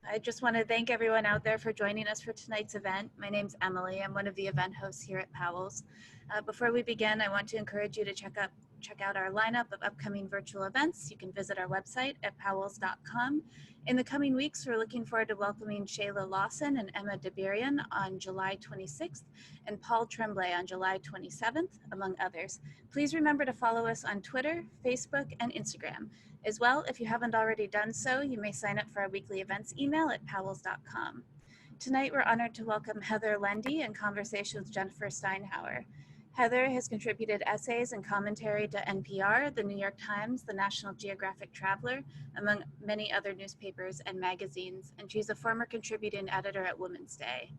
I just want to thank everyone out there for joining us for tonight's event. My name's Emily. I'm one of the event hosts here at Powell's. Before we begin, I want to encourage you to check out our lineup of upcoming virtual events. You can visit our website at powells.com. In the coming weeks, we're looking forward to welcoming Shayla Lawson and Emma DeBerian on July 26th and Paul Tremblay on July 27th, among others. Please remember to follow us on Twitter, Facebook, and Instagram. As well, if you haven't already done so, you may sign up for our weekly events email at powells.com. Tonight, we're honored to welcome Heather Lende in conversation with Jennifer Steinhauer. Heather has contributed essays and commentary to NPR, the New York Times, the National Geographic Traveler, among many other newspapers and magazines, and she's a former contributing editor at Women's Day.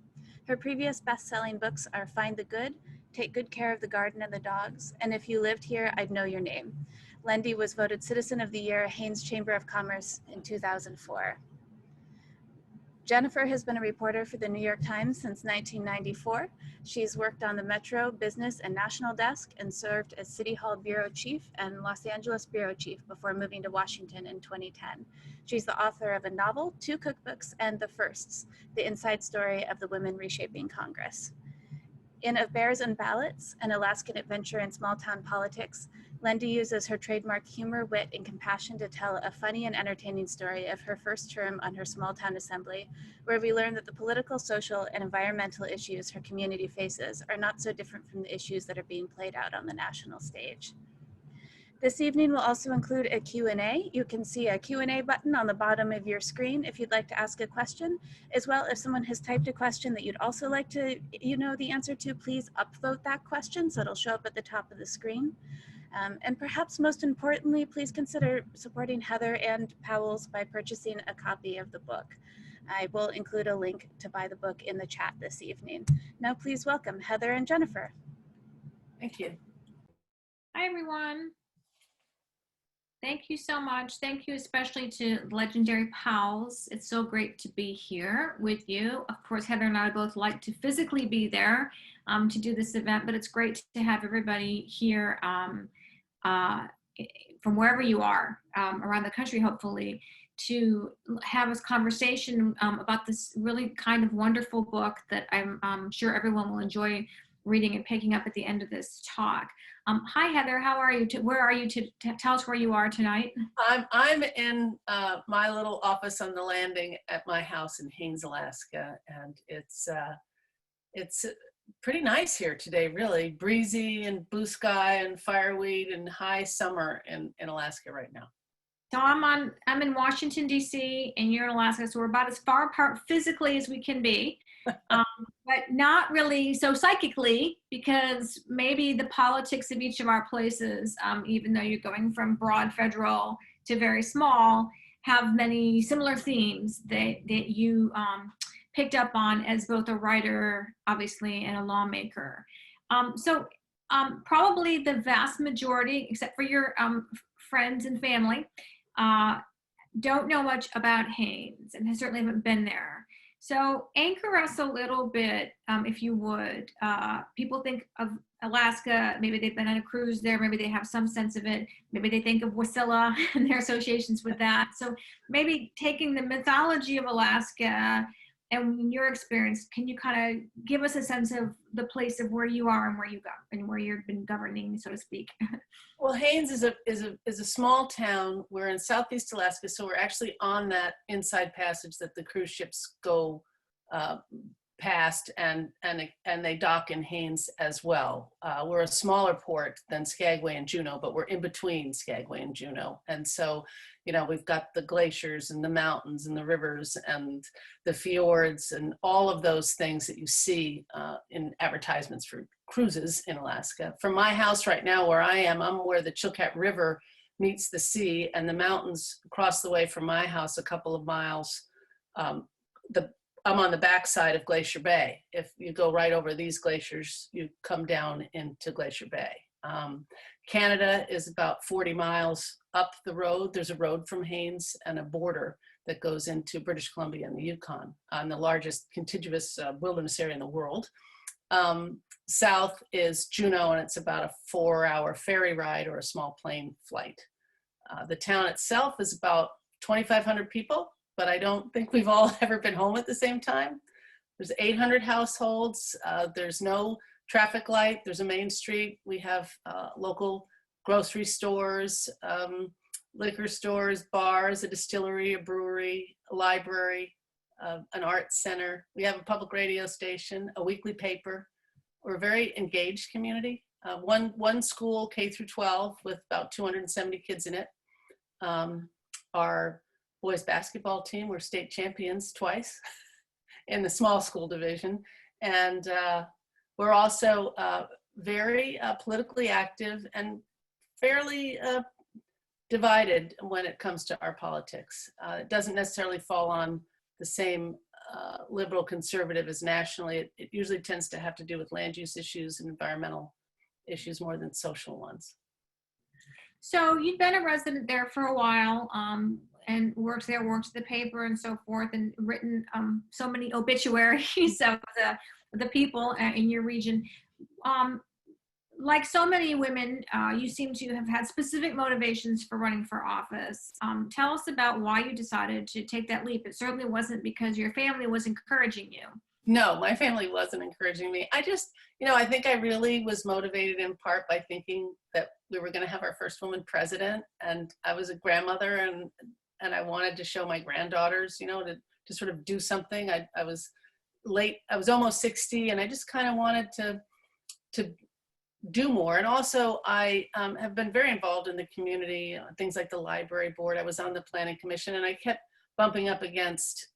Her previous best-selling books are Find the Good, Take Good Care of the Garden and the Dogs, and If You Lived Here, I'd Know Your Name. Lende was voted Citizen of the Year, Haines Chamber of Commerce in 2004. Jennifer has been a reporter for the New York Times since 1994. She's worked on the Metro, Business, and National Desk and served as City Hall Bureau Chief and Los Angeles Bureau Chief before moving to Washington in 2010. She's the author of a novel, 2 cookbooks, and The Firsts, the inside story of the Women Reshaping Congress. In Of Bears and Ballots, an Alaskan Adventure in Small-Town Politics, Lende uses her trademark humor, wit, and compassion to tell a funny and entertaining story of her first term on her small-town assembly, where we learn that the political, social, and environmental issues her community faces are not so different from the issues that are being played out on the national stage. This evening will also include a Q&A. You can see a Q&A button on the bottom of your screen if you'd like to ask a question, as well if someone has typed a question that you'd also like to know the answer to, please upvote that question so it'll show up at the top of the screen. And perhaps most importantly, please consider supporting Heather and Powell's by purchasing a copy of the book. I will include a link to buy the book in the chat this evening. Now please welcome Heather and Jennifer. Thank you. Hi, everyone. Thank you so much. Thank you especially to legendary Powell's. It's so great to be here with you. Of course, Heather and I both like to physically be there to do this event, but it's great to have everybody here from wherever you are around the country, hopefully, to have this conversation about this really kind of wonderful book that I'm sure everyone will enjoy reading and picking up at the end of this talk. Hi, Heather. How are you? Where are you? Tell us where you are tonight. I'm in my little office on the landing at my house in Haines, Alaska, and it's pretty nice here today. Really breezy and blue sky and fireweed and high summer in Alaska right now. So I'm in Washington D.C. and you're in Alaska, so we're about as far apart physically as we can be. But not really so psychically, because maybe the politics of each of our places, even though you're going from broad federal to very small, have many similar themes that you picked up on as both a writer, obviously, and a lawmaker. So probably the vast majority, except for your friends and family, don't know much about Haines and certainly haven't been there. So anchor us a little bit, if you would. People think of Alaska, maybe they've been on a cruise there, maybe they have some sense of it, maybe they think of Wasilla and their associations with that. So maybe taking the mythology of Alaska and your experience, can you kind of give us a sense of the place of where you are and where you go and where you've been governing, so to speak? Well, Haines is a small town. We're in Southeast Alaska, so we're actually on that inside passage that the cruise ships go past, and they dock in Haines as well. We're a smaller port than Skagway and Juneau, but we're in between Skagway and Juneau, and so we've got the glaciers and the mountains and the rivers and the fjords and all of those things that you see in advertisements for cruises in Alaska. From my house right now where I am, I'm where the Chilkat River meets the sea, and the mountains across the way from my house a couple of miles, I'm on the backside of Glacier Bay. If you go right over these glaciers, you come down into Glacier Bay. Canada is about 40 miles up the road. There's a road from Haines and a border that goes into British Columbia and the Yukon, and the largest contiguous wilderness area in the world. South is Juneau, and it's about a 4-hour ferry ride or a small plane flight. The town itself is about 2,500 people. but I don't think we've all ever been home at the same time. There's 800 households. There's no traffic light. There's a main street. We have local grocery stores, liquor stores, bars, a distillery, a brewery, a library, an arts center. We have a public radio station, a weekly paper. We're a very engaged community. One school, K through 12, with about 270 kids in it. Our boys basketball team, we're state champions twice in the small school division. And we're also very politically active and fairly divided when it comes to our politics. It doesn't necessarily fall on the same liberal conservative as nationally. It usually tends to have to do with land use issues and environmental issues more than social ones. So you've been a resident there for a while, and worked the paper and so forth, and written so many obituaries of the people in your region. Like so many women, you seem to have had specific motivations for running for office. Tell us about why you decided to take that leap. It certainly wasn't because your family was encouraging you. No, my family wasn't encouraging me. I just, I think I really was motivated in part by thinking that we were going to have our first woman president, and I was a grandmother, and I wanted to show my granddaughters, to sort of do something. I was late, I was almost 60, and I just kind of wanted to do more. And also I have been very involved in the community, things like the library board. I was on the planning commission, and I kept bumping up against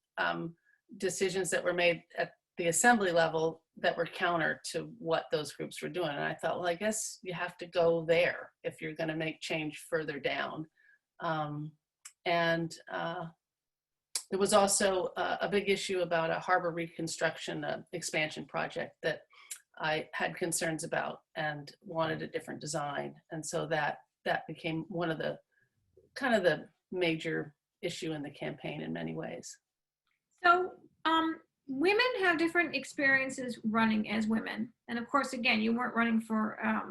decisions that were made at the assembly level that were counter to what those groups were doing. And I thought, well, I guess you have to go there if you're going to make change further down. There was also a big issue about a harbor reconstruction expansion project that I had concerns about and wanted a different design. And so that became one of the major issue in the campaign in many ways. So women have different experiences running as women. And of course, again, you weren't running for, a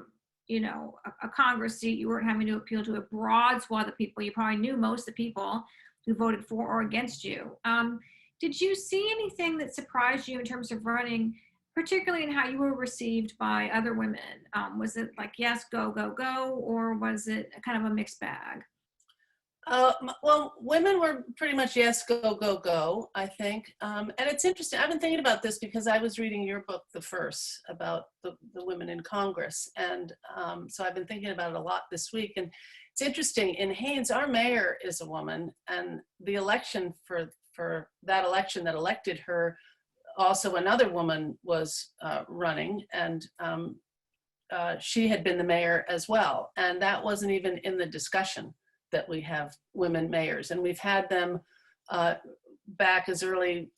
Congress seat. You weren't having to appeal to a broad swath of people. You probably knew most of the people who voted for or against you. Did you see anything that surprised you in terms of running, particularly in how you were received by other women? Was it like, yes, go, go, go, or was it kind of a mixed bag? Well, women were pretty much yes, go, go, go, I think. And it's interesting. I've been thinking about this because I was reading your book, The First, about the women in Congress. And so I've been thinking about it a lot this week. And it's interesting. In Haines, our mayor is a woman. And the election for that election that elected her, also another woman was running. And she had been the mayor as well. And that wasn't even in the discussion that we have women mayors, and we've had them back as early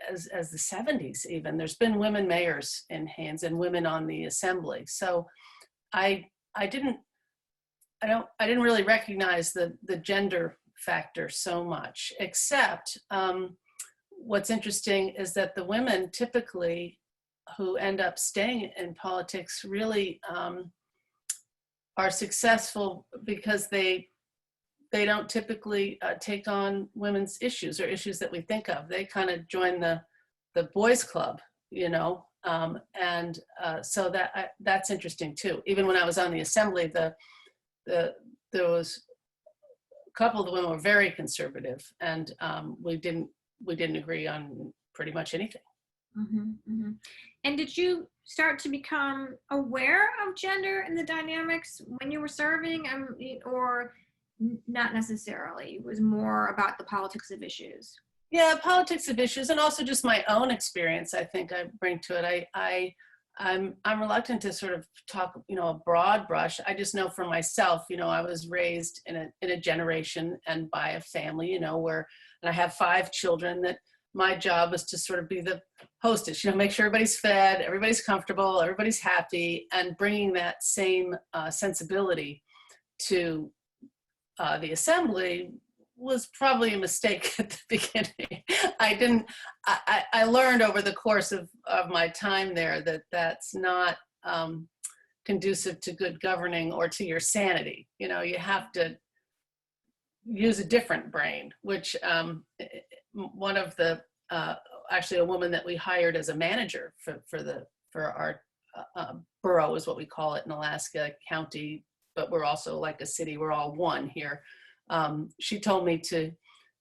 as the 70s even. There's been women mayors in Haines and women on the assembly. So I didn't really recognize the gender factor so much, except what's interesting is that the women typically who end up staying in politics really are successful because they don't typically take on women's issues or issues that we think of. They kind of join the boys club, so that's interesting too. Even when I was on the assembly, there was a couple of the women were very conservative, and we didn't agree on pretty much anything. Mm-hmm, mm-hmm. And did you start to become aware of gender in the dynamics when you were serving, or not necessarily? It was more about the politics of issues. Yeah, politics of issues, and also just my own experience. I think I bring to it. I'm reluctant to sort of talk, a broad brush. I just know for myself, I was raised in a generation and by a family, where, and I have 5 children, that my job was to sort of be the hostess, make sure everybody's fed, everybody's comfortable, everybody's happy, and bringing that same sensibility to the assembly was probably a mistake at the beginning. I learned over the course of my time there that that's not conducive to good governing or to your sanity. You have to use a different brain, which one of the, actually a woman that we hired as a manager for our borough is what we call it in Alaska County, but we're also like a city, we're all one here. She told me to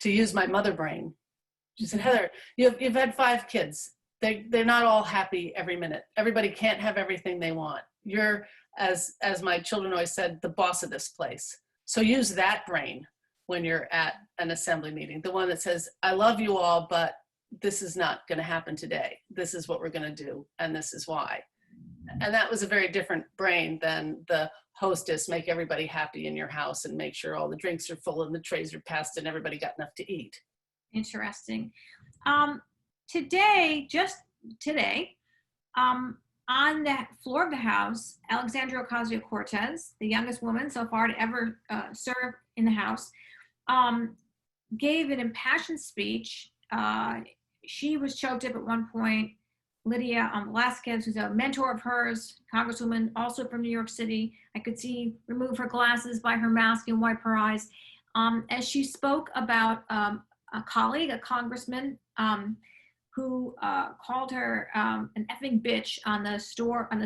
use my mother brain. She said, Heather, you've had 5 kids. They're not all happy every minute. Everybody can't have everything they want. You're, as my children always said, the boss of this place. So use that brain when you're at an assembly meeting, the one that says, I love you all, but this is not going to happen today. This is what we're going to do, and this is why. And that was a very different brain than the hostess, make everybody happy in your house and make sure all the drinks are full and the trays are passed and everybody got enough to eat. Interesting. Just today, on the floor of the House, Alexandria Ocasio-Cortez, the youngest woman so far to ever serve in the House, gave an impassioned speech. She was choked up at one point. Lydia Velasquez, who's a mentor of hers, Congresswoman, also from New York City, I could see remove her glasses by her mask and wipe her eyes, as she spoke about a colleague, a congressman, who called her an effing bitch on the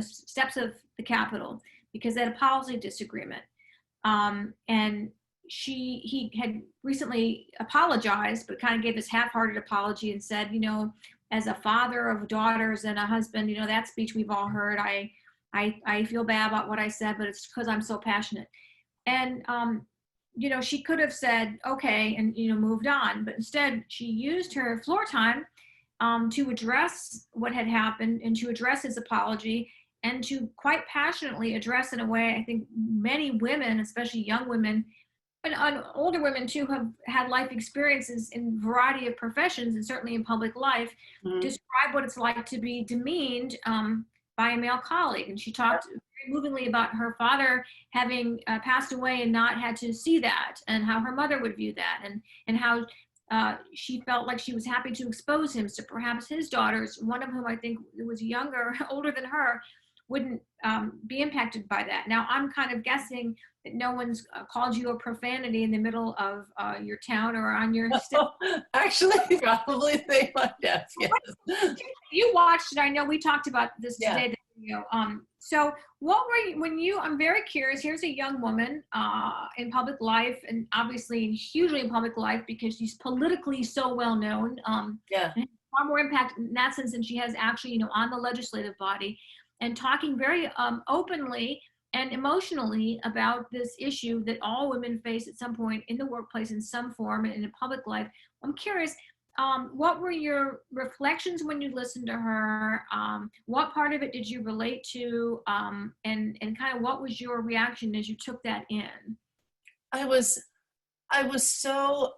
steps of the Capitol because they had a policy disagreement. And he had recently apologized, but kind of gave this half-hearted apology and said, you know, as a father of daughters and a husband, you know, that speech we've all heard, I feel bad about what I said, but it's because I'm so passionate. And, you know, she could have said, okay, and, you know, moved on, but instead she used her floor time to address what had happened and to address his apology and to quite passionately address in a way I think many women, especially young women, and older women too, have had life experiences in a variety of professions and certainly in public life, describe what it's like to be demeaned by a male colleague. And she talked very movingly about her father having passed away and not had to see that, and how her mother would view that, and how she felt like she was happy to expose him to perhaps his daughters, one of whom I think was older than her, wouldn't be impacted by that. Now, I'm kind of guessing that no one's called you a profanity in the middle of your town or on your Actually, probably they might have, yes. You watched it. I know we talked about this today. Yeah. You know, so what were you, I'm very curious, here's a young woman in public life, and obviously hugely in public life because she's politically so well known. Far more impact in that sense than she has actually, you know, on the legislative body, and talking very openly and emotionally about this issue that all women face at some point in the workplace in some form in a public life. I'm curious, what were your reflections when you listened to her? What part of it did you relate to? And kind of what was your reaction as you took that in? I was so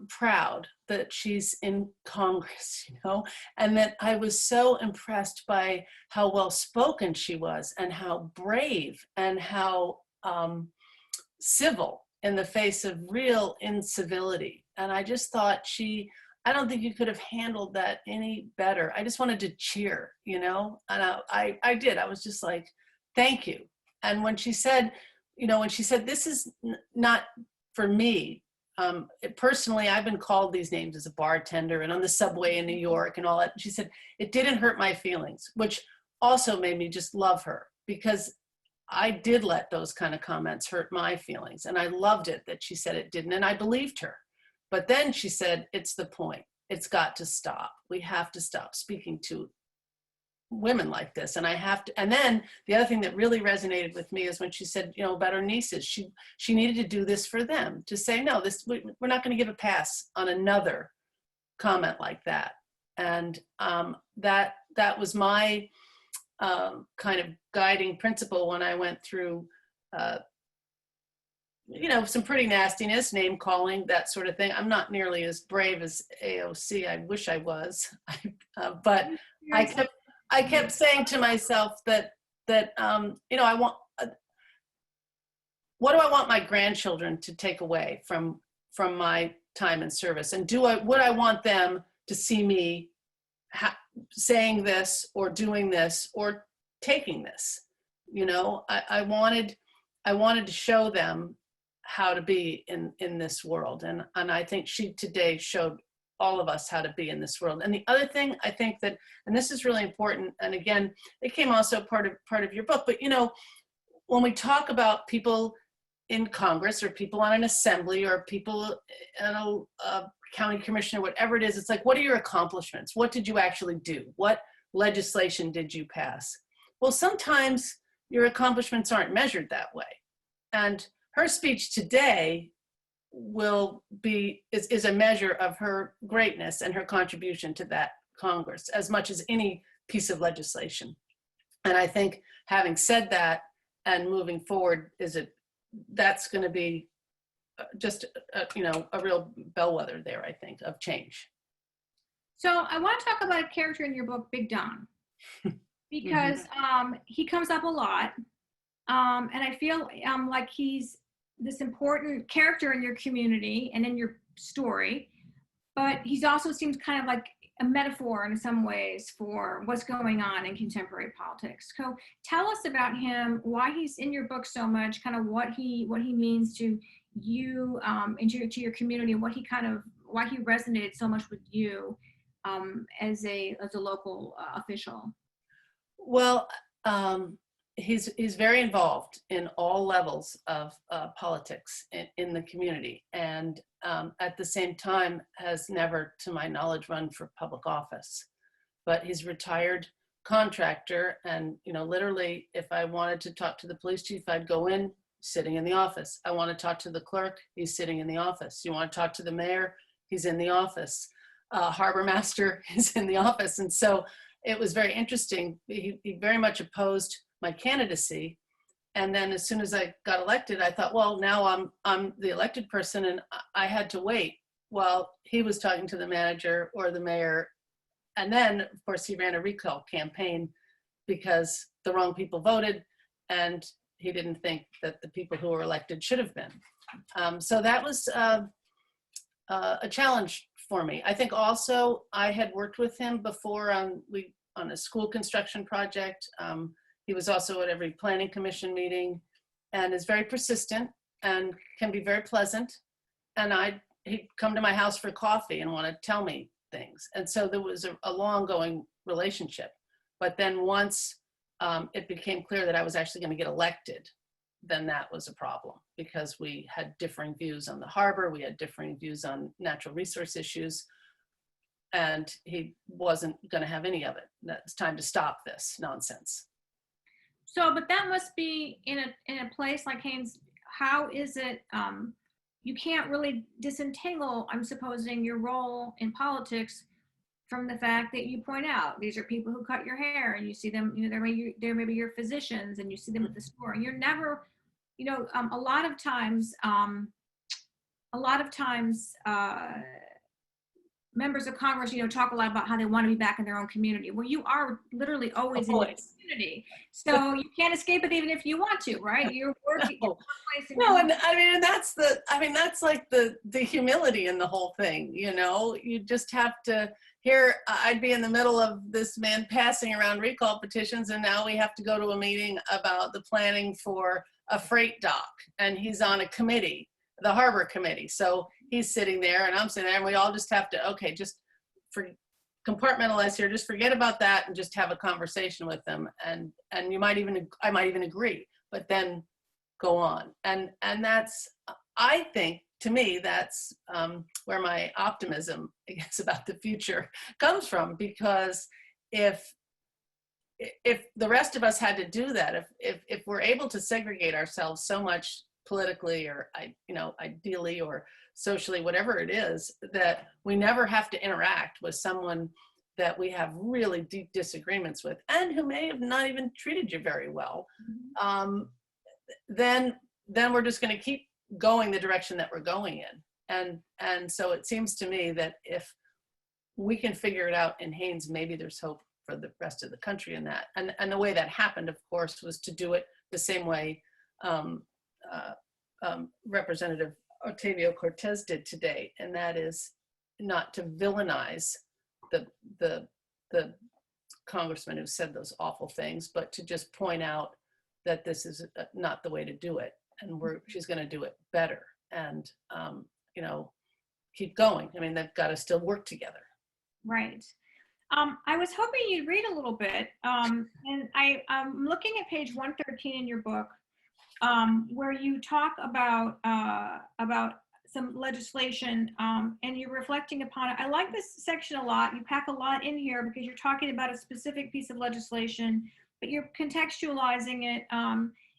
proud that she's in Congress, you know, and that I was so impressed by how well spoken she was and how brave and how civil in the face of real incivility. And I just thought I don't think you could have handled that any better. I just wanted to cheer, you know, and I did. I was just like, thank you. And when she said, this is not for me, personally, I've been called these names as a bartender and on the subway in New York and all that. She said, it didn't hurt my feelings, which also made me just love her, because I did let those kind of comments hurt my feelings. And I loved it that she said it didn't, and I believed her. But then she said, it's the point. It's got to stop. We have to stop speaking to women like this. And and then the other thing that really resonated with me is when she said, you know, about her nieces, she needed to do this for them, to say, no, we're not going to give a pass on another comment like that. And that was my kind of guiding principle when I went through, you know, some pretty nastiness, name calling, that sort of thing. I'm not nearly as brave as AOC. I wish I was, but I kept saying to myself that you know, what do I want my grandchildren to take away from my time in service? And would I want them to see me saying this or doing this or taking this? You know, I wanted to show them how to be in this world. And I think she today showed all of us how to be in this world. And the other thing I think that, and this is really important, and again, it came also part of your book, but you know, when we talk about people in Congress or people on an assembly or people in a county commission or whatever it is, it's like, what are your accomplishments? What did you actually do? What legislation did you pass? Well, sometimes your accomplishments aren't measured that way. And her speech today is a measure of her greatness and her contribution to that Congress as much as any piece of legislation. And I think having said that and moving forward, that's going to be just a real bellwether there, I think, of change. So I want to talk about a character in your book, Big Don, because he comes up a lot, and I feel like he's this important character in your community and in your story, but he's also seems kind of like a metaphor in some ways for what's going on in contemporary politics. So tell us about him, why he's in your book so much, kind of what he means to you and to your community, and why he resonated so much with you as a local official. Well, he's very involved in all levels of politics in the community, and at the same time has never, to my knowledge, run for public office. But he's a retired contractor, and literally, if I wanted to talk to the police chief, I'd go in, sitting in the office. I want to talk to the clerk, he's sitting in the office. You want to talk to the mayor, he's in the office. Harbor master is in the office, and so it was very interesting. He very much opposed my candidacy, and then as soon as I got elected, I thought, well, now I'm the elected person, and I had to wait while he was talking to the manager or the mayor. And then, of course, he ran a recall campaign because the wrong people voted, and he didn't think that the people who were elected should have been. So that was a challenge for me. I think also I had worked with him before on a school construction project. He was also at every planning commission meeting, and is very persistent and can be very pleasant. And he'd come to my house for coffee and want to tell me things. And so there was a long-going relationship. But then once it became clear that I was actually going to get elected, then that was a problem, because we had differing views on the harbor, we had differing views on natural resource issues, and he wasn't going to have any of it. It's time to stop this nonsense. So, but that must be in a place like Haines. How is it? You can't really disentangle, I'm supposing, your role in politics from the fact that you point out these are people who cut your hair, and you see them. They're maybe your physicians, and you see them at the store. And you're never, a lot of times, members of Congress, talk a lot about how they want to be back in their own community. Well, you are literally always in your community, so you can't escape it even if you want to, right? You're working. No, and that's like the humility in the whole thing. You just have to. Here, I'd be in the middle of this man passing around recall petitions, and now we have to go to a meeting about the planning for a freight dock, and he's on a committee, the harbor committee. So he's sitting there and I'm sitting there, and we all just have to, just compartmentalize here, just forget about that and just have a conversation with them. And I might even agree, but then go on. And that's, I think, to me, that's where my optimism, I guess, about the future comes from, because if the rest of us had to do that, if we're able to segregate ourselves so much politically or ideally or socially, whatever it is, that we never have to interact with someone that we have really deep disagreements with and who may have not even treated you very well, then we're just going to keep going the direction that we're going in. And so it seems to me that if we can figure it out in Haines, maybe there's hope for the rest of the country in that. And the way that happened, of course, was to do it the same way Representative Octavio Cortez did today, and that is not to villainize the congressman who said those awful things, but to just point out that this is not the way to do it. and she's going to do it better, and you know, keep going. I mean, they've got to still work together. Right. I was hoping you'd read a little bit, and I'm looking at page 113 in your book, where you talk about some legislation, and you're reflecting upon it. I like this section a lot. You pack a lot in here because you're talking about a specific piece of legislation, but you're contextualizing it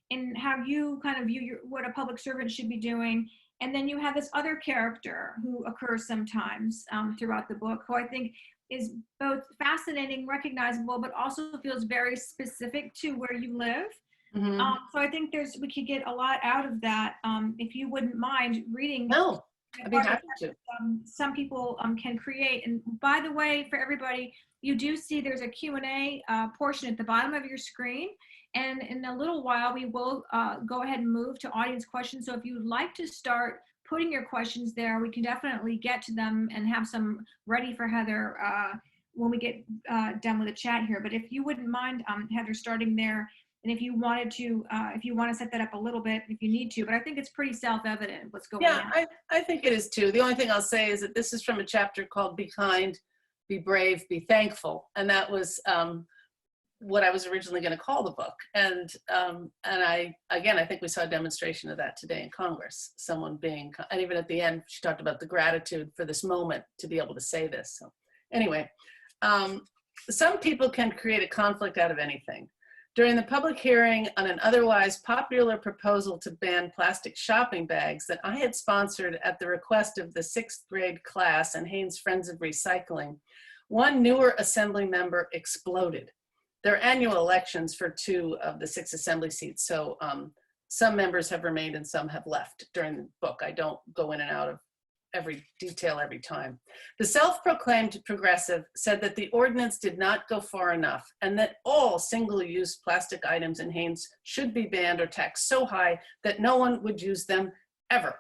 in how you kind of view what a public servant should be doing. And then you have this other character who occurs sometimes throughout the book, who I think is both fascinating, recognizable, but also feels very specific to where you live. Mm-hmm. So I think we could get a lot out of that. If you wouldn't mind reading. No, I'd be happy to. Some people can create. And by the way, for everybody, you do see there's a Q&A portion at the bottom of your screen. And in a little while, we will go ahead and move to audience questions. So if you'd like to start putting your questions there, we can definitely get to them and have some ready for Heather when we get done with the chat here. But if you wouldn't mind, Heather, starting there, and if you wanted to, if you want to set that up a little bit, if you need to, but I think it's pretty self-evident what's going on. Yeah, I think it is too. The only thing I'll say is that this is from a chapter called Be Kind, Be Brave, Be Thankful. And that was what I was originally going to call the book. And I think we saw a demonstration of that today in Congress, someone being, and even at the end, she talked about the gratitude for this moment to be able to say this. So anyway, some people can create a conflict out of anything. During the public hearing on an otherwise popular proposal to ban plastic shopping bags that I had sponsored at the request of the 6th grade class and Haines Friends of Recycling, one newer assembly member exploded. There are annual elections for 2 of the 6 assembly seats, so some members have remained and some have left during the book. I don't go in and out of every detail every time. The self-proclaimed progressive said that the ordinance did not go far enough and that all single-use plastic items in Haines should be banned or taxed so high that no one would use them ever.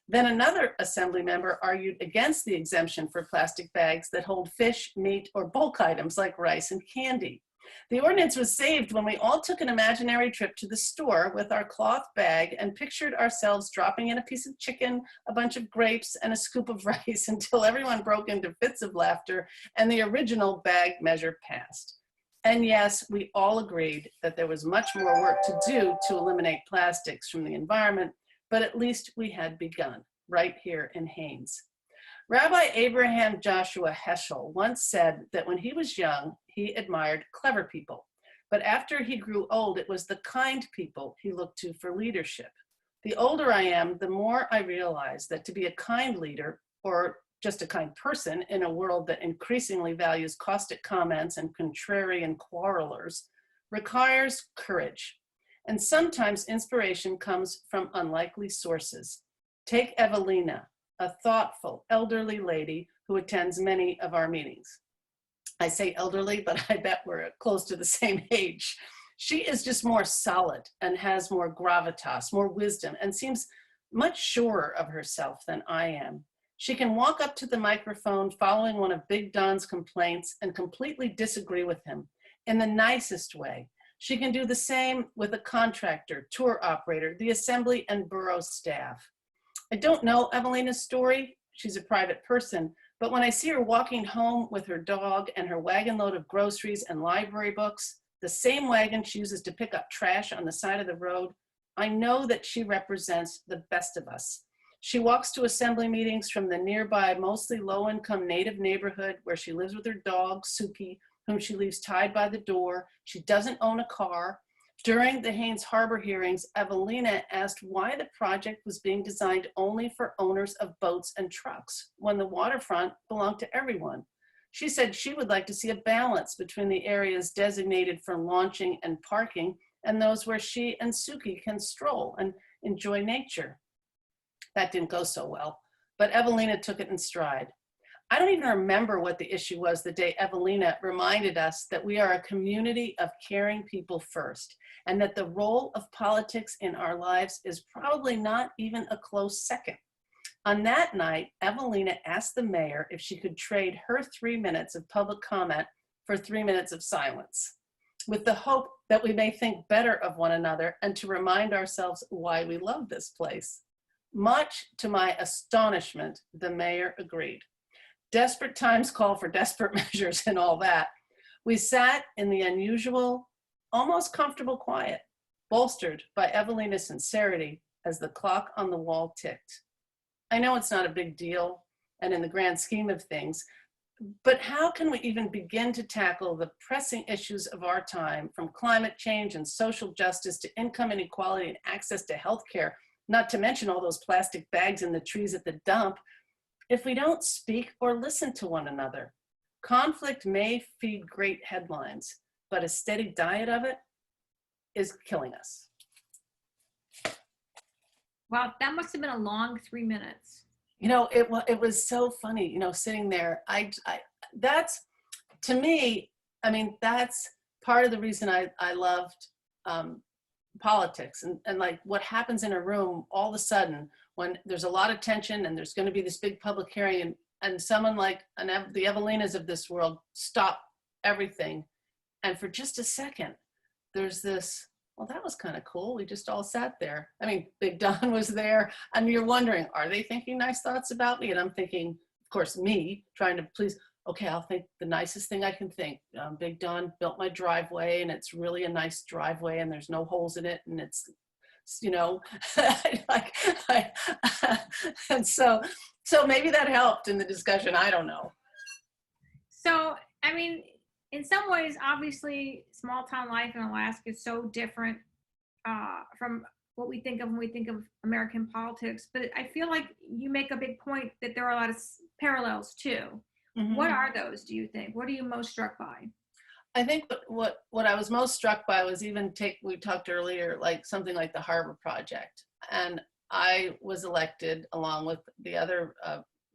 Then another assembly member argued against the exemption for plastic bags that hold fish, meat, or bulk items like rice and candy. The ordinance was saved when we all took an imaginary trip to the store with our cloth bag and pictured ourselves dropping in a piece of chicken, a bunch of grapes, and a scoop of rice until everyone broke into fits of laughter and the original bag measure passed. And yes, we all agreed that there was much more work to do to eliminate plastics from the environment, but at least we had begun right here in Haines. Rabbi Abraham Joshua Heschel once said that when he was young, he admired clever people. But after he grew old, it was the kind people he looked to for leadership. The older I am, the more I realize that to be a kind leader, or just a kind person in a world that increasingly values caustic comments and contrarian quarrelers, requires courage. And sometimes inspiration comes from unlikely sources. Take Evelina, a thoughtful, elderly lady who attends many of our meetings. I say elderly, but I bet we're close to the same age. She is just more solid and has more gravitas, more wisdom, and seems much surer of herself than I am. She can walk up to the microphone following one of Big Don's complaints and completely disagree with him in the nicest way. She can do the same with a contractor, tour operator, the assembly and borough staff. I don't know Evelina's story. She's a private person, but when I see her walking home with her dog and her wagon load of groceries and library books, the same wagon she uses to pick up trash on the side of the road, I know that she represents the best of us. She walks to assembly meetings from the nearby, mostly low-income native neighborhood where she lives with her dog, Suki, whom she leaves tied by the door. She doesn't own a car. During the Haines Harbor hearings, Evelina asked why the project was being designed only for owners of boats and trucks when the waterfront belonged to everyone. She said she would like to see a balance between the areas designated for launching and parking and those where she and Suki can stroll and enjoy nature. That didn't go so well, but Evelina took it in stride. I don't even remember what the issue was the day Evelina reminded us that we are a community of caring people first, and that the role of politics in our lives is probably not even a close second. On that night, Evelina asked the mayor if she could trade her 3 minutes of public comment for 3 minutes of silence. with the hope that we may think better of one another and to remind ourselves why we love this place. Much to my astonishment, the mayor agreed. Desperate times call for desperate measures and all that. We sat in the unusual, almost comfortable quiet, bolstered by Evelina's sincerity as the clock on the wall ticked. I know it's not a big deal, and in the grand scheme of things, but how can we even begin to tackle the pressing issues of our time, from climate change and social justice to income inequality and access to healthcare, not to mention all those plastic bags in the trees at the dump, if we don't speak or listen to one another? Conflict may feed great headlines, but a steady diet of it is killing us. Wow, that must have been a long 3 minutes. You know, it was so funny, you know, sitting there. That's, to me, I mean, that's part of the reason I loved politics and like what happens in a room all of a sudden when there's a lot of tension and there's going to be this big public hearing and someone like the Evelinas of this world stop everything. And for just a second, there's this, well, that was kind of cool. We just all sat there. I mean, Big Don was there, and you're wondering, are they thinking nice thoughts about me? And I'm thinking, of course, me trying to please, okay, I'll think the nicest thing I can think. Big Don built my driveway, and it's really a nice driveway, and there's no holes in it, and it's, you know, and so maybe that helped in the discussion. I don't know. So, I mean, in some ways, obviously, small town life in Alaska is so different from what we think of when we think of American politics. But I feel like you make a big point that there are a lot of parallels too. Mm-hmm. What are those, do you think? What are you most struck by? I think what I was most struck by was we talked earlier, like something like the Harbor Project. And I was elected along with the other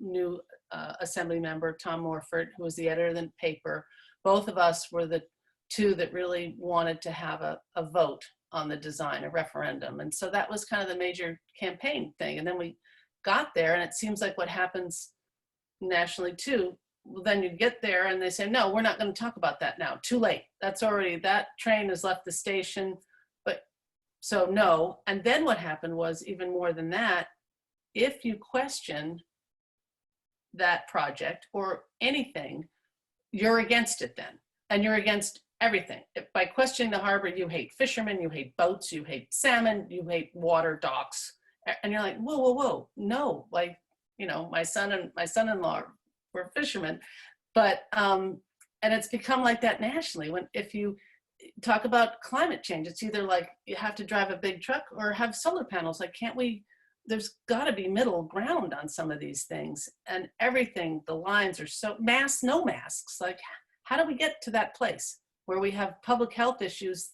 new assembly member, Tom Morford, who was the editor of the paper. Both of us were the two that really wanted to have a vote on the design, a referendum. And so that was kind of the major campaign thing. And then we got there, and it seems like what happens nationally too, well, then you get there and they say, no, we're not going to talk about that now. Too late. That's already, that train has left the station. But so no. And then what happened was even more than that. If you question that project or anything, you're against it then. And you're against everything. By questioning the harbor, you hate fishermen, you hate boats, you hate salmon, you hate water docks. And you're like, whoa, whoa, whoa. No, like, you know, my son-in-law were fishermen. But, and it's become like that nationally. If you talk about climate change, it's either like you have to drive a big truck or have solar panels. Like, there's gotta be middle ground on some of these things. And everything, the lines are so, no masks. Like, how do we get to that place where we have public health issues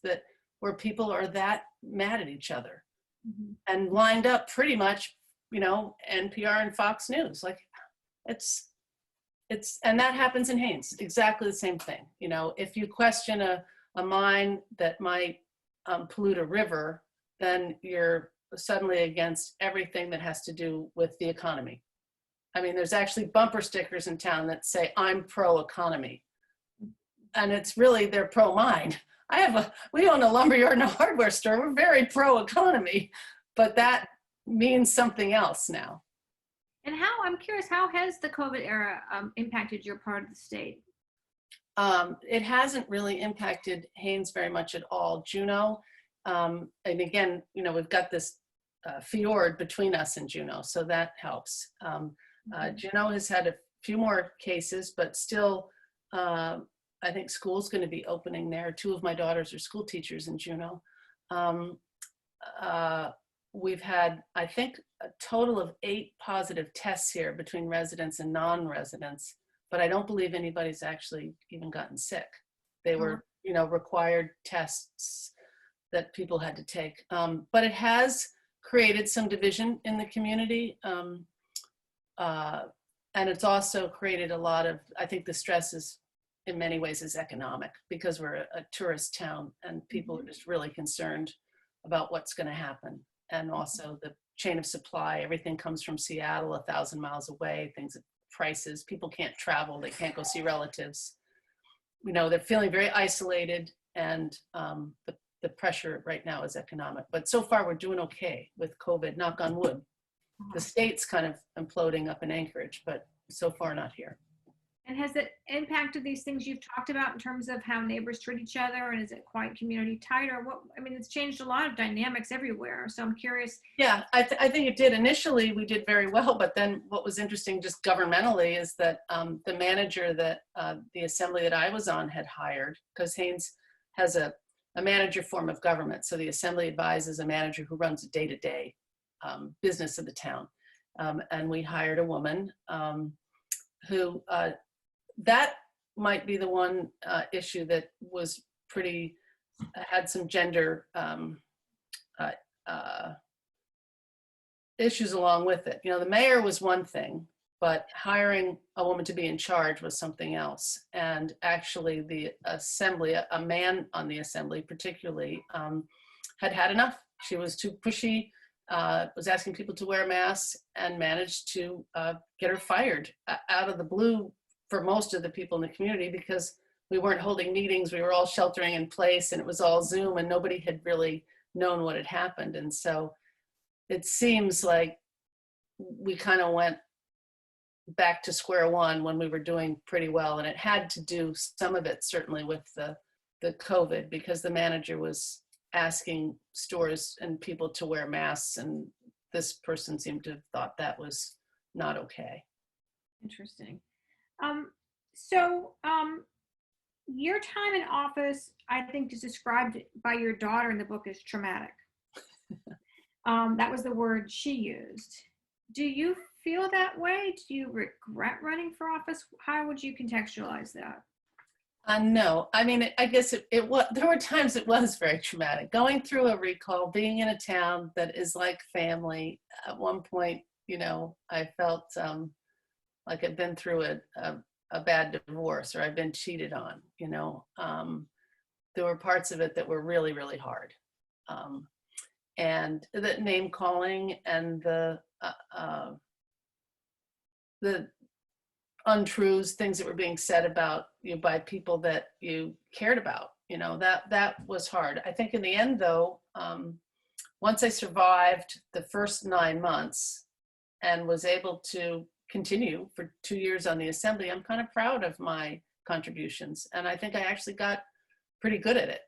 where people are that mad at each other? Mm-hmm. And lined up pretty much, you know, NPR and Fox News. Like, and that happens in Haines, exactly the same thing. You know, if you question a mine that might pollute a river, then you're suddenly against everything that has to do with the economy. I mean, there's actually bumper stickers in town that say, I'm pro-economy. And it's really, they're pro-mine. We own a lumberyard and a hardware store. We're very pro-economy, but that means something else now. And I'm curious, how has the COVID era impacted your part of the state? It hasn't really impacted Haines very much at all. Juneau, and again, you know, we've got this fjord between us and Juneau, so that helps. Juneau has had a few more cases, but still, I think school's going to be opening there. 2 of my daughters are school teachers in Juneau. We've had, I think, a total of 8 positive tests here between residents and non-residents, but I don't believe anybody's actually even gotten sick. They were, you know, required tests that people had to take. But it has created some division in the community. And it's also created a lot of, I think the stress is, in many ways, is economic, because we're a tourist town and people are just really concerned about what's going to happen. And also the chain of supply, everything comes from Seattle, 1,000 miles away, things at prices, people can't travel, they can't go see relatives. You know, they're feeling very isolated. and the pressure right now is economic. But so far we're doing okay with COVID, knock on wood. The state's kind of imploding up in Anchorage, but so far not here. And has it impacted these things you've talked about in terms of how neighbors treat each other? And is it quite community tight, or what? I mean, it's changed a lot of dynamics everywhere. So I'm curious. Yeah, I think it did. Initially, we did very well, but then what was interesting just governmentally is that the manager that the assembly that I was on had hired, because Haines has a manager form of government. So the assembly advises a manager who runs a day-to-day business of the town. And we hired a woman who, that might be the one issue that was pretty, had some gender issues along with it. You know, the mayor was one thing, but hiring a woman to be in charge was something else. And actually the assembly, a man on the assembly particularly, had enough. She was too pushy, was asking people to wear masks, and managed to get her fired out of the blue for most of the people in the community, because we weren't holding meetings. We were all sheltering in place, and it was all Zoom, and nobody had really known what had happened. And so it seems like we kind of went back to square one when we were doing pretty well. And it had to do, some of it certainly, with the COVID, because the manager was asking stores and people to wear masks, and this person seemed to have thought that was not okay. Interesting. So your time in office, I think, is described by your daughter in the book as traumatic. That was the word she used. Do you feel that way? Do you regret running for office? How would you contextualize that? No, I mean, I guess it was, there were times it was very traumatic. Going through a recall, being in a town that is like family. At one point, you know, I felt like I'd been through a bad divorce, or I'd been cheated on, you know. There were parts of it that were really, really hard. And the name calling and the untruths, things that were being said about you by people that you cared about, you know, that was hard. I think in the end, though, once I survived the first 9 months and was able to continue for 2 years on the assembly, I'm kind of proud of my contributions. And I think I actually got pretty good at it.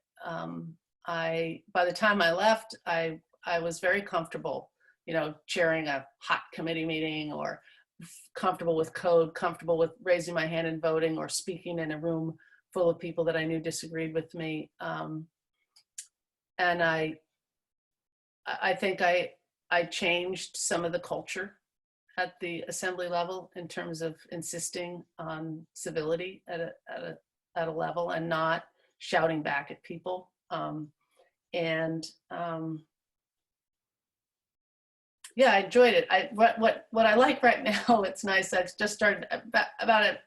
By the time I left, I was very comfortable, you know, chairing a hot committee meeting, or comfortable with code, comfortable with raising my hand and voting, or speaking in a room full of people that I knew disagreed with me. And I think I changed some of the culture at the assembly level in terms of insisting on civility at a level, and not shouting back at people. Yeah, I enjoyed it. What I like right now, it's nice. I've just started about it.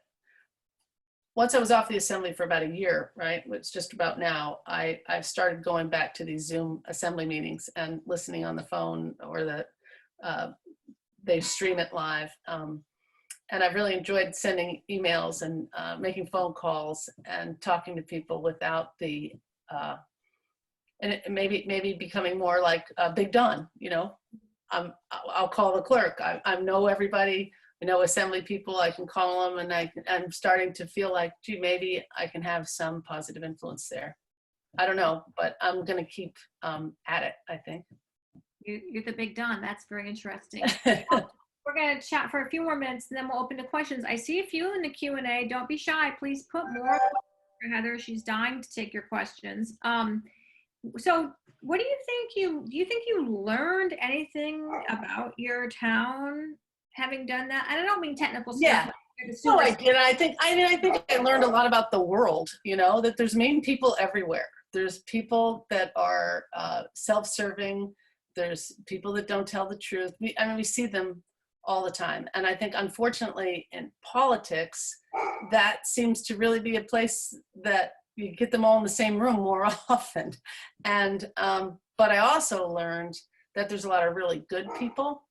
Once I was off the assembly for about a year, right? It's just about now. I've started going back to these Zoom assembly meetings and listening on the phone, or they stream it live. And I've really enjoyed sending emails and making phone calls and talking to people without the, and it maybe becoming more like Big Don, you know. I'll call the clerk. I know everybody. I know assembly people. I can call them, and I'm starting to feel like, gee, maybe I can have some positive influence there. I don't know, but I'm going to keep at it, I think. You're the Big Don. That's very interesting. We're going to chat for a few more minutes, and then we'll open to questions. I see a few in the Q&A. Don't be shy. Please put more for Heather. She's dying to take your questions. So what do you think you learned anything about your town having done that? And I don't mean technical stuff. Yeah. No, I did. I think I learned a lot about the world, you know, that there's mean people everywhere. There's people that are self-serving. There's people that don't tell the truth. I mean, we see them all the time. And I think, unfortunately, in politics, that seems to really be a place that you get them all in the same room more often. And, but I also learned that there's a lot of really good people,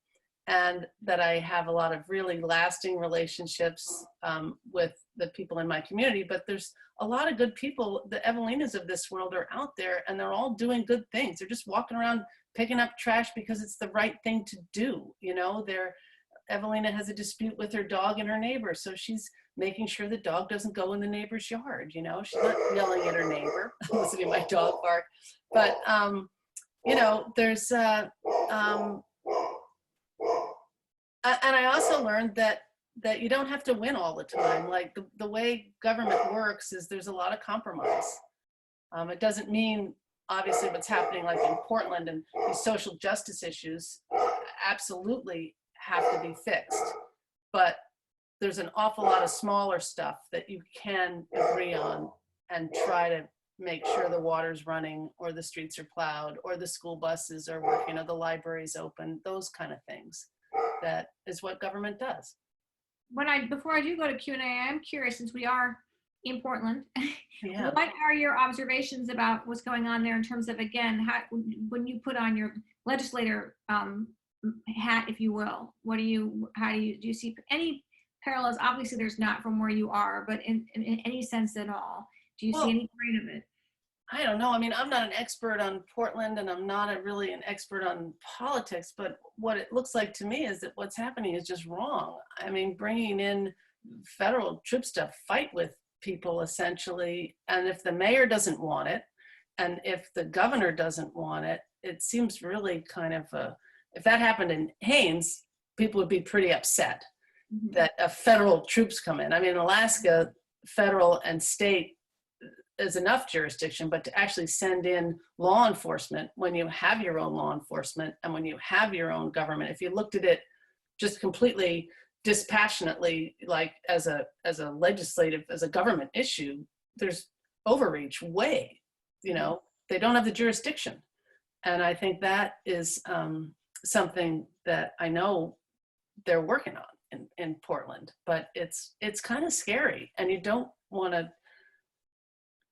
and that I have a lot of really lasting relationships with the people in my community. But there's a lot of good people. The Evelinas of this world are out there, and they're all doing good things. They're just walking around picking up trash because it's the right thing to do. You know, Evelina has a dispute with her dog and her neighbor, so she's making sure the dog doesn't go in the neighbor's yard. You know, she's not yelling at her neighbor, listening to my dog bark. But you know, there's and I also learned that you don't have to win all the time. Like the way government works is there's a lot of compromise. It doesn't mean obviously what's happening like in Portland and these social justice issues absolutely have to be fixed, but there's an awful lot of smaller stuff that you can agree on and try to make sure the water's running, or the streets are plowed, or the school buses are working, or the library's open, those kind of things. That is what government does. Before I do go to Q&A, I'm curious, since we are in Portland, Yeah. what are your observations about what's going on there in terms of, again, when you put on your legislator hat, if you will, do you see any parallels? Obviously there's not from where you are, but in any sense at all, do you see any part of it? I don't know. I mean, I'm not an expert on Portland, and I'm not really an expert on politics, but what it looks like to me is that what's happening is just wrong. I mean, bringing in federal troops to fight with people essentially, and if the mayor doesn't want it, and if the governor doesn't want it, it seems really kind of if that happened in Haines, people would be pretty upset that federal troops come in. I mean, in Alaska, federal and state is enough jurisdiction, but to actually send in law enforcement when you have your own law enforcement and when you have your own government, if you looked at it just completely dispassionately, like as a government issue, there's overreach way, you know, they don't have the jurisdiction. And I think that is something that I know they're working on in Portland, but it's kind of scary, and you don't want to,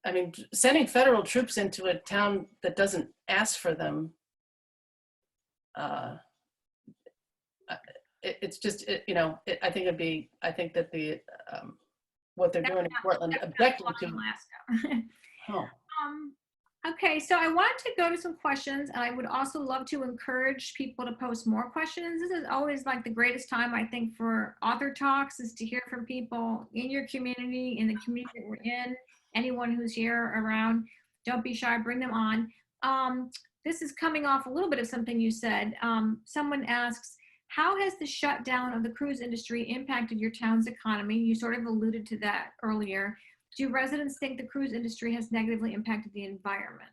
I mean, sending federal troops into a town that doesn't ask for them, it's just, you know, I think that the, what they're doing in Portland, objecting to Alaska. Oh. Okay, so I wanted to go to some questions, and I would also love to encourage people to post more questions. This is always like the greatest time, I think, for author talks, is to hear from people in your community, in the community that we're in. Anyone who's here around, don't be shy, bring them on. This is coming off a little bit of something you said. Someone asks, how has the shutdown of the cruise industry impacted your town's economy? You sort of alluded to that earlier. Do residents think the cruise industry has negatively impacted the environment?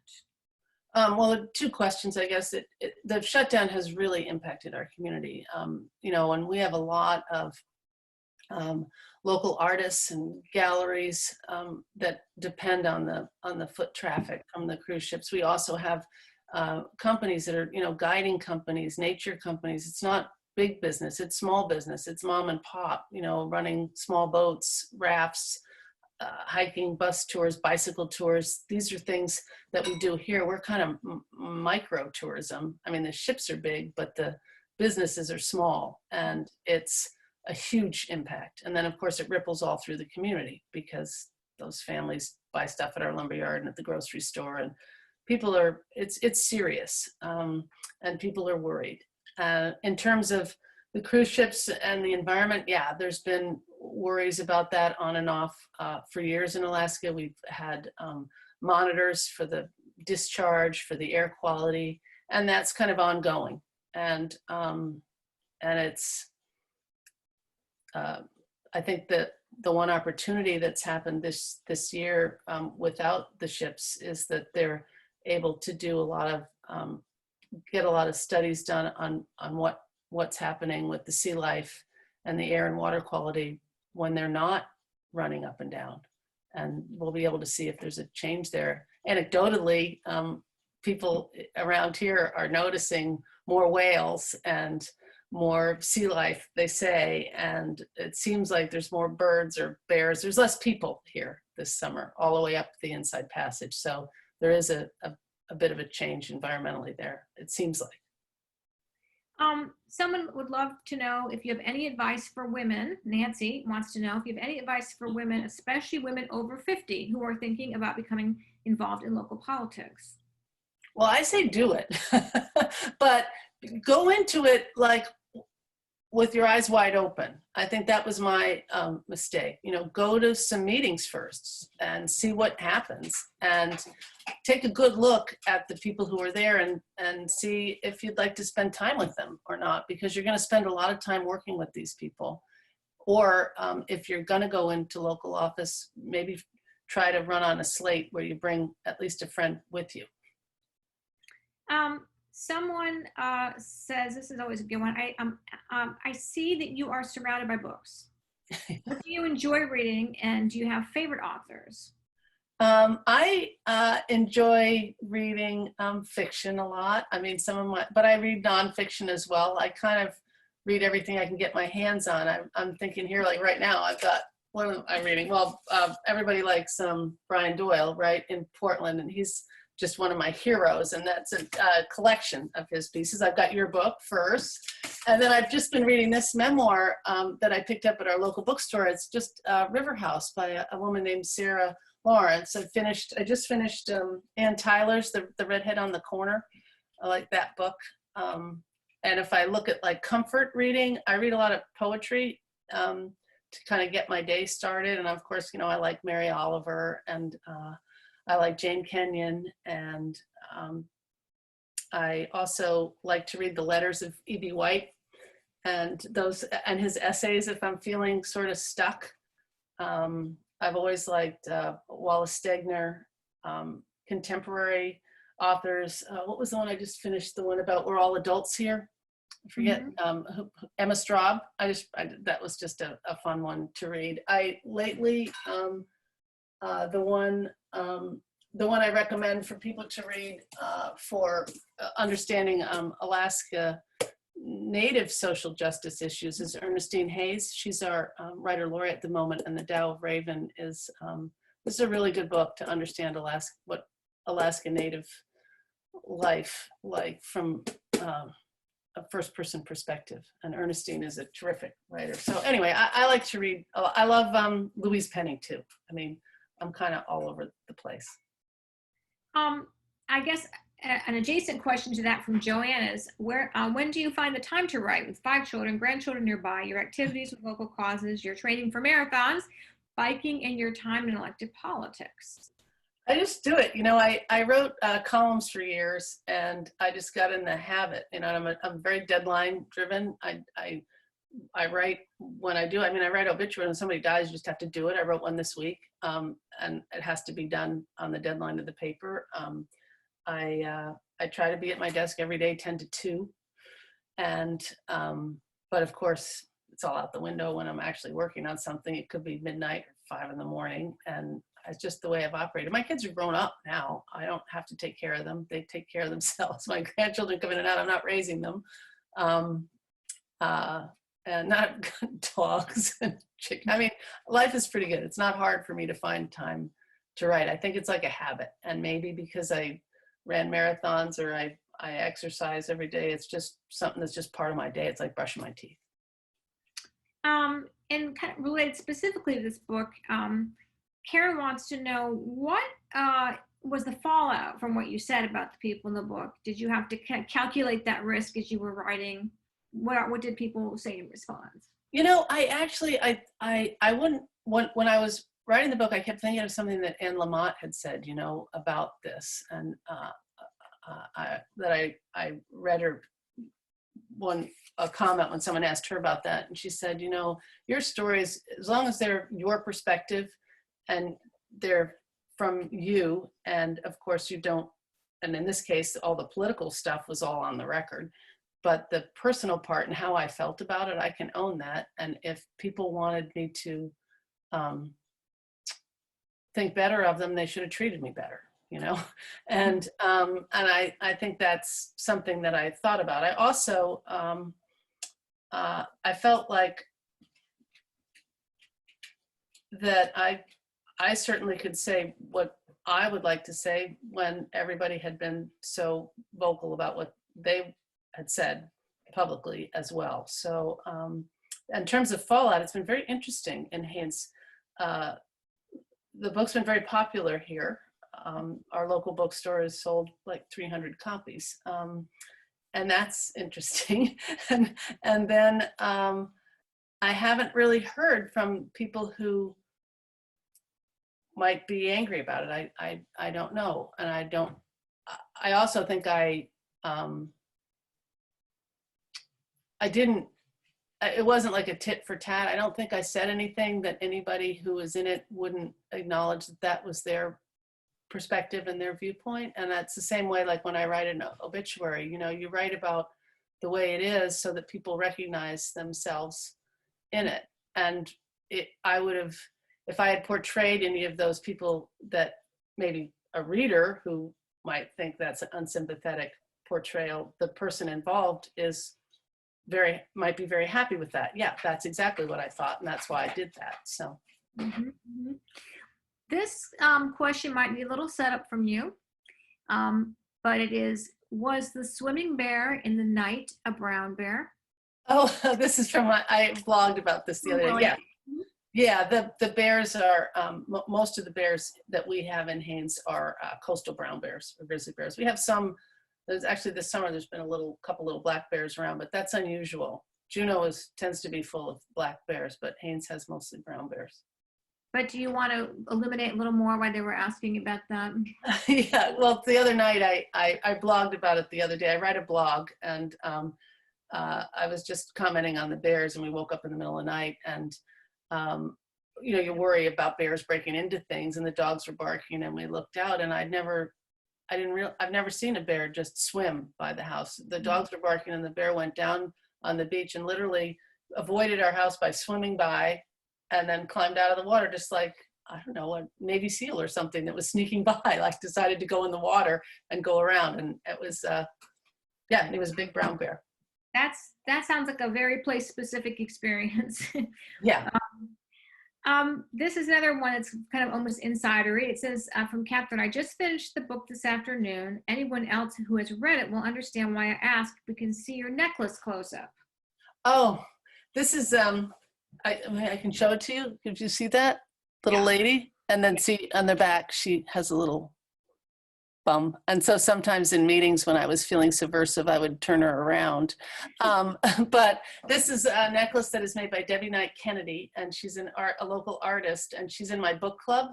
Well, two questions, I guess. The shutdown has really impacted our community. You know, and we have a lot of local artists and galleries that depend on the foot traffic from the cruise ships. We also have companies that are, you know, guiding companies, nature companies. It's not big business, it's small business. It's mom and pop, you know, running small boats, rafts, hiking, bus tours, bicycle tours. These are things that we do here. We're kind of micro tourism. I mean, the ships are big, but the businesses are small, and it's a huge impact. And then of course it ripples all through the community, because those families buy stuff at our lumberyard and at the grocery store, and people are, it's serious, and people are worried. In terms of the cruise ships and the environment, yeah, there's been worries about that on and off for years in Alaska. We've had monitors for the discharge, for the air quality, and that's kind of ongoing. And it's, I think that the one opportunity that's happened this year without the ships is that they're able to do a lot of, get a lot of studies done on what's happening with the sea life and the air and water quality when they're not running up and down. And we'll be able to see if there's a change there. Anecdotally, people around here are noticing more whales and more sea life, they say, and it seems like there's more birds or bears. There's less people here this summer, all the way up the Inside Passage. So there is a bit of a change environmentally there, it seems like. Someone would love to know if you have any advice for women. Nancy wants to know if you have any advice for women, especially women over 50 who are thinking about becoming involved in local politics. Well, I say do it, but go into it like with your eyes wide open. I think that was my mistake. You know, go to some meetings first and see what happens, and take a good look at the people who are there, and see if you'd like to spend time with them or not, because you're going to spend a lot of time working with these people. Or if you're going to go into local office, maybe try to run on a slate where you bring at least a friend with you. Someone says, this is always a good one. I see that you are surrounded by books. What do you enjoy reading, and do you have favorite authors? I enjoy reading fiction a lot. I mean, but I read nonfiction as well. I kind of read everything I can get my hands on. I'm thinking here, like right now, I've got, what am I reading? Well, everybody likes Brian Doyle, right, in Portland, and he's just one of my heroes, and that's a collection of his pieces. I've got your book first, and then I've just been reading this memoir that I picked up at our local bookstore. It's just River House by a woman named Sarah Lawrence. I just finished Anne Tyler's The Redhead on the Corner. I like that book. And if I look at like comfort reading, I read a lot of poetry to kind of get my day started. And of course, you know, I like Mary Oliver, and I like Jane Kenyon, and I also like to read the letters of E.B. White and his essays if I'm feeling sort of stuck. I've always liked Wallace Stegner, contemporary authors. What was the one I just finished? The one about We're All Adults Here. I forget. Emma Straub. That was just a fun one to read. Lately, the one I recommend for people to read for understanding Alaska Native social justice issues is Ernestine Hayes. She's our writer laureate at the moment, and The Tao of Raven is this is a really good book to understand what Alaska Native life like from a first-person perspective. And Ernestine is a terrific writer. So anyway, I like to read. I love Louise Penny too. I mean, I'm kind of all over the place. I guess an adjacent question to that from Joanne is, when do you find the time to write with 5 children, grandchildren nearby, your activities with local causes, your training for marathons, biking, and your time in elected politics? I just do it. You know, I wrote columns for years, and I just got in the habit. You know, I'm very deadline driven. I write when I do. I mean, I write obituary when somebody dies. You just have to do it. I wrote one this week, and it has to be done on the deadline of the paper. I try to be at my desk every day, 10 to 2, and but of course, it's all out the window when I'm actually working on something. It could be midnight or 5 in the morning, and it's just the way I've operated. My kids are grown up now. I don't have to take care of them. They take care of themselves. My grandchildren come in and out. I'm not raising them. And not dogs and chickens. I mean, life is pretty good. It's not hard for me to find time to write. I think it's like a habit. And maybe because I ran marathons or I exercise every day, it's just something that's just part of my day. It's like brushing my teeth. And kind of related specifically to this book, Karen wants to know what was the fallout from what you said about the people in the book? Did you have to calculate that risk as you were writing? What did people say in response? You know, I wouldn't, when I was writing the book, I kept thinking of something that Anne Lamott had said, you know, about this. And I read her a comment when someone asked her about that. And she said, you know, your stories, as long as they're your perspective and they're from you, and of course you don't, and in this case, all the political stuff was all on the record, but the personal part and how I felt about it, I can own that. And if people wanted me to think better of them, they should have treated me better, you know? And I think that's something that I thought about. I also, I felt like that I certainly could say what I would like to say when everybody had been so vocal about what they had said publicly as well. So in terms of fallout, it's been very interesting in Haines. The book's been very popular here. Our local bookstore has sold like 300 copies. And that's interesting. and then I haven't really heard from people who might be angry about it. I don't know. And I also think I didn't, it wasn't like a tit for tat. I don't think I said anything that anybody who was in it wouldn't acknowledge that that was their perspective and their viewpoint. And that's the same way, like when I write an obituary, you know, you write about the way it is so that people recognize themselves in it. And I would have, if I had portrayed any of those people that maybe a reader who might think that's an unsympathetic portrayal, the person involved might be very happy with that. Yeah, that's exactly what I thought, and that's why I did that. So. This question might be a little setup from you, but it is, was the swimming bear in the night a brown bear? Oh, this is from I blogged about this the other day. Yeah. Yeah, the bears are, most of the bears that we have in Haines are coastal brown bears or grizzly bears. We have some, there's actually this summer there's been couple little black bears around, but that's unusual. Juneau tends to be full of black bears, but Haines has mostly brown bears. But do you want to illuminate a little more why they were asking about that? Yeah, well, the other night I blogged about it the other day. I write a blog, and I was just commenting on the bears, and we woke up in the middle of the night, and you know, you worry about bears breaking into things, and the dogs were barking, and we looked out, and I've never seen a bear just swim by the house. The dogs were barking, and the bear went down on the beach and literally avoided our house by swimming by, and then climbed out of the water, just like, I don't know, a Navy SEAL or something that was sneaking by, like decided to go in the water and go around. And it was, yeah, it was a big brown bear. That sounds like a very place specific experience. Yeah. This is another one that's kind of almost insidery. It says from Catherine, I just finished the book this afternoon. Anyone else who has read it will understand why I asked. We can see your necklace close up. Oh, this is, I can show it to you. Did you see that little lady? And then see on the back, she has a little bum. And so sometimes in meetings when I was feeling subversive, I would turn her around. But this is a necklace that is made by Debbie Knight Kennedy, and she's a local artist, and she's in my book club.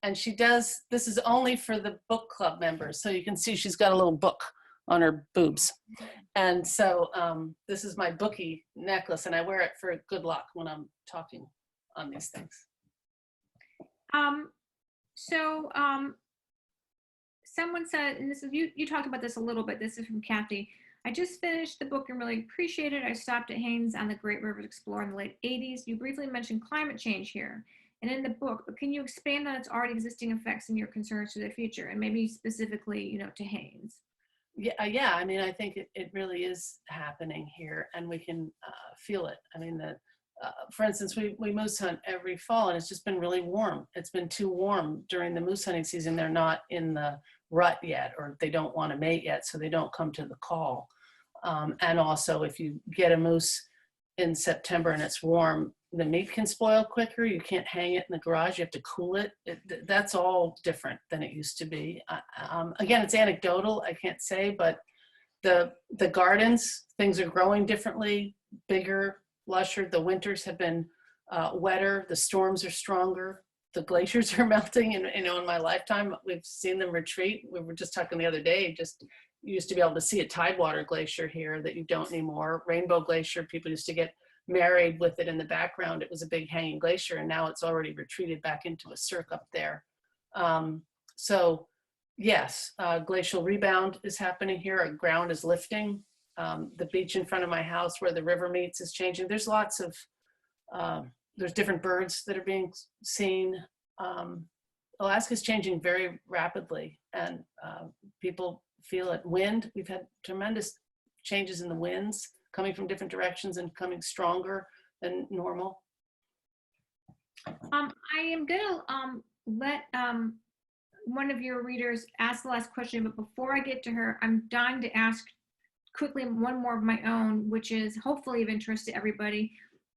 And this is only for the book club members. So you can see she's got a little book on her boobs. And so this is my bookie necklace, and I wear it for good luck when I'm talking on these things. Someone said, and this is you talked about this a little bit, this is from Kathy. I just finished the book and really appreciate it. I stopped at Haines on the Great Rivers Explorer in the late 80s. You briefly mentioned climate change here and in the book, but can you expand on its already existing effects and your concerns to the future, and maybe specifically, you know, to Haines? Yeah. I mean, I think it really is happening here, and we can feel it. I mean, for instance, we moose hunt every fall, and it's just been really warm. It's been too warm during the moose hunting season. They're not in the rut yet, or they don't want to mate yet, so they don't come to the call. And also, if you get a moose in September and it's warm, the meat can spoil quicker. You can't hang it in the garage. You have to cool it. That's all different than it used to be. Again, it's anecdotal, I can't say, but the gardens, things are growing differently, bigger, lusher. The winters have been wetter. The storms are stronger. The glaciers are melting. And, you know, in my lifetime, we've seen them retreat. We were just talking the other day, you used to be able to see a tidewater glacier here that you don't anymore. Rainbow Glacier, people used to get married with it in the background. It was a big hanging glacier, and now it's already retreated back into a cirque up there. So yes, glacial rebound is happening here. Our ground is lifting. The beach in front of my house where the river meets is changing. There's lots of, there's different birds that are being seen. Alaska's changing very rapidly, and people feel it. Wind, we've had tremendous changes in the winds coming from different directions and coming stronger than normal. I am gonna let one of your readers ask the last question, but before I get to her, I'm dying to ask quickly one more of my own, which is hopefully of interest to everybody,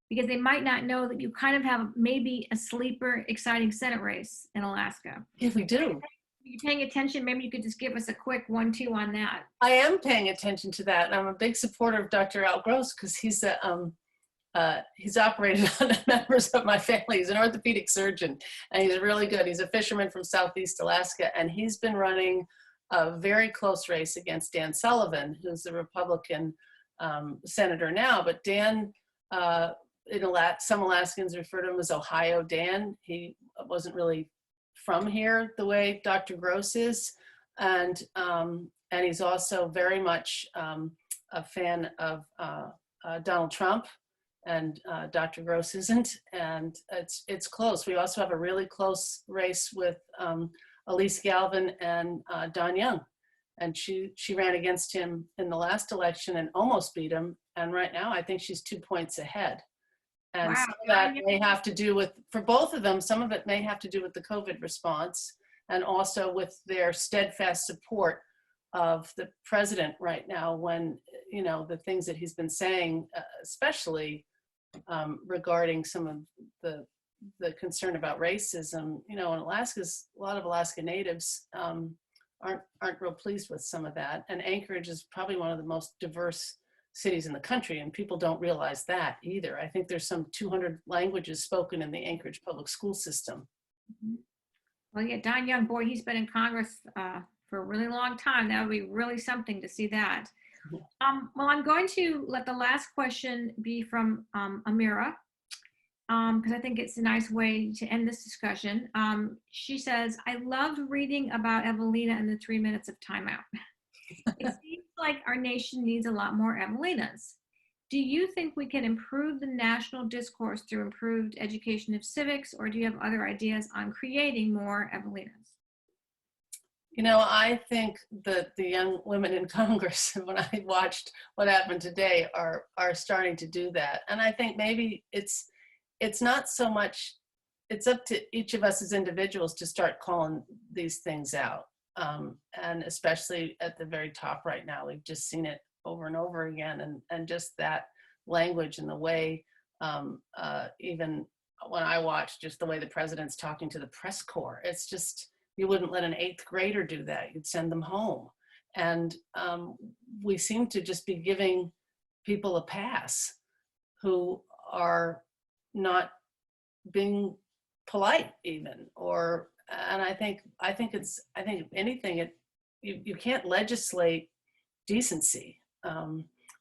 because they might not know that you kind of have maybe a sleeper, exciting Senate race in Alaska. If we do. If you're paying attention, maybe you could just give us a quick 1-2 on that. I am paying attention to that. And I'm a big supporter of Dr. Al Gross because he's operated on members of my family. He's an orthopedic surgeon, and he's really good. He's a fisherman from Southeast Alaska, and he's been running a very close race against Dan Sullivan, who's the Republican senator now. But Dan, some Alaskans refer to him as Ohio Dan. He wasn't really from here the way Dr. Gross is, and he's also very much a fan of Donald Trump, and Dr. Gross isn't, and it's close. We also have a really close race with Elise Galvin and Don Young, and she ran against him in the last election and almost beat him, and right now I think she's 2 points ahead. And wow. some of that may have to do with, for both of them, some of it may have to do with the COVID response, and also with their steadfast support of the president right now when, you know, the things that he's been saying, especially regarding some of the concern about racism. You know, in Alaska's, a lot of Alaska natives aren't real pleased with some of that. And Anchorage is probably one of the most diverse cities in the country, and people don't realize that either. I think there's some 200 languages spoken in the Anchorage public school system. Well, yeah, Don Young, boy, he's been in Congress for a really long time. That would be really something to see that. Well, I'm going to let the last question be from Amira, because I think it's a nice way to end this discussion. She says, I loved reading about Evelina and the 3 minutes of timeout. It seems like our nation needs a lot more Evelinas. Do you think we can improve the national discourse through improved education of civics, or do you have other ideas on creating more Evelinas? You know, I think that the young women in Congress, when I watched what happened today, are starting to do that. And I think maybe it's not so much, it's up to each of us as individuals to start calling these things out. And especially at the very top right now, we've just seen it over and over again. And just that language and the way, even when I watch just the way the president's talking to the press corps, it's just, you wouldn't let an 8th grader do that. You'd send them home. And we seem to just be giving people a pass who are not being polite even, and I think if anything, you can't legislate decency.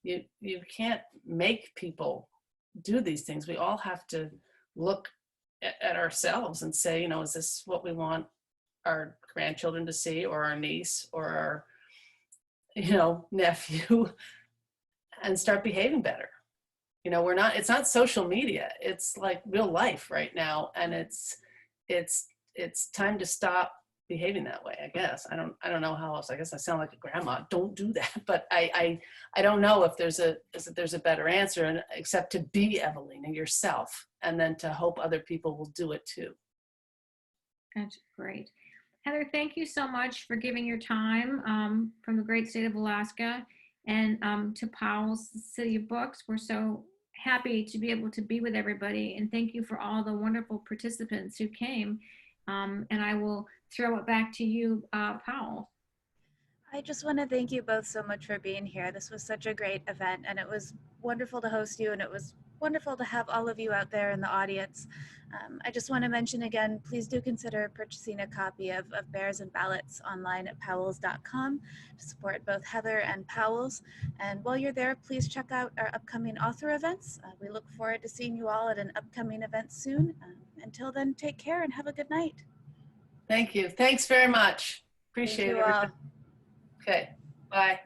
You can't make people do these things. We all have to look at ourselves and say, you know, is this what we want our grandchildren to see, or our niece, or our, you know, nephew, and start behaving better. You know, it's not social media. It's like real life right now, and it's time to stop behaving that way, I guess. I don't know how else. I guess I sound like a grandma. Don't do that. But I don't know if there's a better answer, except to be Evelina yourself, and then to hope other people will do it too. That's great. Heather, thank you so much for giving your time from the great state of Alaska, and to Powell's City of Books. We're so happy to be able to be with everybody, and thank you for all the wonderful participants who came. And I will throw it back to you, Powell. I just want to thank you both so much for being here. This was such a great event, and it was wonderful to host you, and it was wonderful to have all of you out there in the audience. I just want to mention again, please do consider purchasing a copy of Bears and Ballots online at powells.com to support both Heather and Powell's. And while you're there, please check out our upcoming author events. We look forward to seeing you all at an upcoming event soon. Until then, take care and have a good night. Thank you. Thanks very much. Appreciate it. Thank you all. Okay, bye.